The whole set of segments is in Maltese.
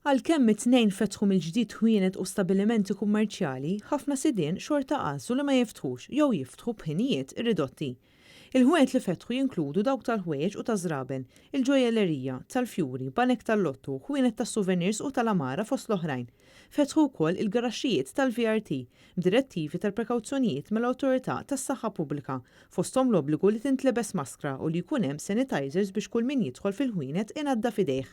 Għalkemm it-tnejn fetħu mill-ġdid ħwienet u stabbilimenti kummerċjali, ħafna sidien xorta qassu li ma jiftħux jew jiftħu b'ħinijiet ridotti. Il-ħwienet li fetħu jinkludu dawk tal-ħwejjeġ u taż-żraben, il-ġojellerija, tal-fjuri, banek tal-lottu, ħwienet tas-souvenirs u tal-amara fost l-oħrajn. Fetħu wkoll il-garaxxijiet tal-VRT b'direttivi tal-prekawzjonijiet mill-Awtorità tas-Saħħa Pubblika, fosthom l-obbligu li tintlebes maskra u li jkun hemm sanitizers biex kull min jidħol fil-ħwienet ingħadda f'idejh.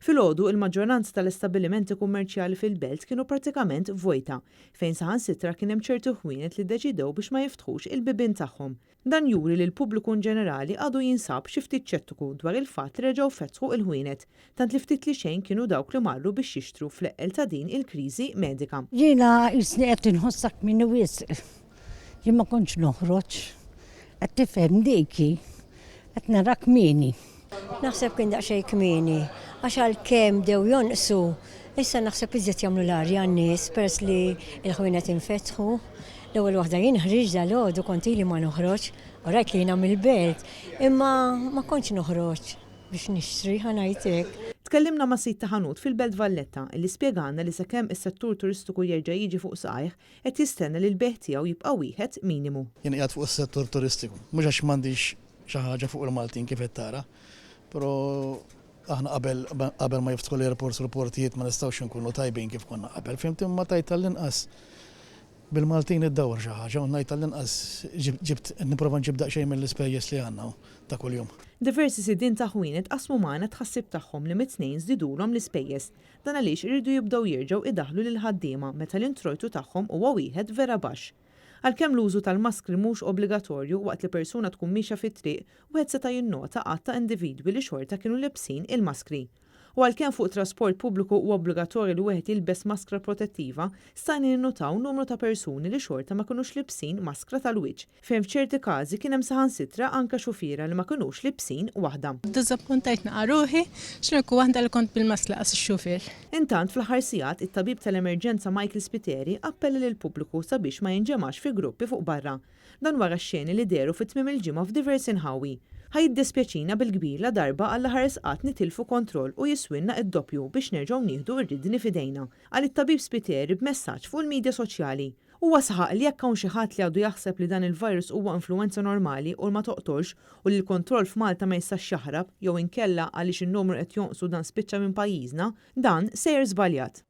Filgħodu il-maġġoranza tal-istabbilimenti kummerċjali fil-belt kienu prattikament vojta, fejn saħansitra kien hemm ċertu ħwienet li ddeċidew biex ma jiftħux il-bibien tagħhom. Dan juri li l-pubbliku ġenerali għadu jinsab xi ftit ċettiku dwar il-fatt li reġgħu fetħu il-ħwienet, tant li ftit li xejn kienu dawk li marru biex jixtru fl-eqqel ta' din il-kriżi medika. Jiena jisni qed inħossak minni wisq. Jien ma kontx noħroġ. Qed tifhem diki. Qed nara kmieni. Naħseb kien daqsxejn kmieni, għax għalkemm dew jonqsu, issa naħseb iżjed jagħmlu l-arja n-nies peress li l-ħwienet infetħu. L-ewwel waħda jien ħriġ dalgħodu kont ili ma noħroġ, u rajt li jiena mill-belt, imma ma kontx noħroġ biex nixtri ħanajtek. Tkellimna ma' sit ta' ħanut fil-Belt Valletta li spjegana li sakemm is-settur turistiku jerġa' jiġi fuq saqajh qed jistenna li l-beħ tiegħu jibqa' wieħed minimu. Jien qiegħed fuq is-settur turistiku, mhux għax m'għandix xi ħaġa fuq il-Maltin kif qed tara, però aħna qabel ma jiftħu l-airports u l-portijiet ma nistgħux inkunu tajbin kif konna qabel. Fimt imma tajt tal-inqas bil-Maltin iddawwar xi ħaġa u ngħid tal-inqas ġibt nipprova nġib daqsxejn mill-ispejjeż li għandna ta' kuljum. Diversi sidien ta' ħwienet qasmu magħna tħassib tagħhom li mit-tnejn żidulhom l-ispejjeż. Dan għaliex iridu jibdew jerġgħu idaħħlu lil ħaddiema meta l-introjtu tagħhom huwa wieħed vera baxx. Għalkemm l-użu tal-maskri mhux obbligatorju waqt li persuna tkun mixja fit-triq, wieħed seta' jinnota qatt ta' individwi li xorta kienu libsin il-maskri. U għalkemm fuq trasport pubbliku huwa obbligatorju li wieħed jilbes maskra protettiva, stajna ninnotaw numru ta' persuni li xorta ma kinux libsin maskra tal-wiċċ, fejn f'ċerti każi kien hemm saħansitra anke xufiera li ma kinux libsin waħda. Diżappuntajt naqa' ruħi x'nieku waħda li kont bil-maskla qas ix-xufier. Intant fl-aħħar sigħat it-tabib tal-emerġenza Michael Spiteri appella lil pubbliku sabiex ma jinġemax fi gruppi fuq barra. Dan wara x-xeni li deru fit-tmiem il-ġimgħa f'diversi inħawi. Ħajiddispjaċina bil-kbir la darba għall ħaresqat nitilfu kontroll u jiswinna id-doppju biex nerġgħu nieħdu r-ridni f'idejna. Għal it-tabib Spiteri b'messaġġ fuq il-midja soċjali. Huwa saħaq li jekk hawn xi ħadd li għadu jaħseb li dan il-virus huwa influwenza normali u ma toqtolx u li l-kontroll f'Malta ma jistax jaħrab jew inkella għaliex in-numru qed jonqsu dan spiċċa minn pajjiżna, dan sejjer żbaljat.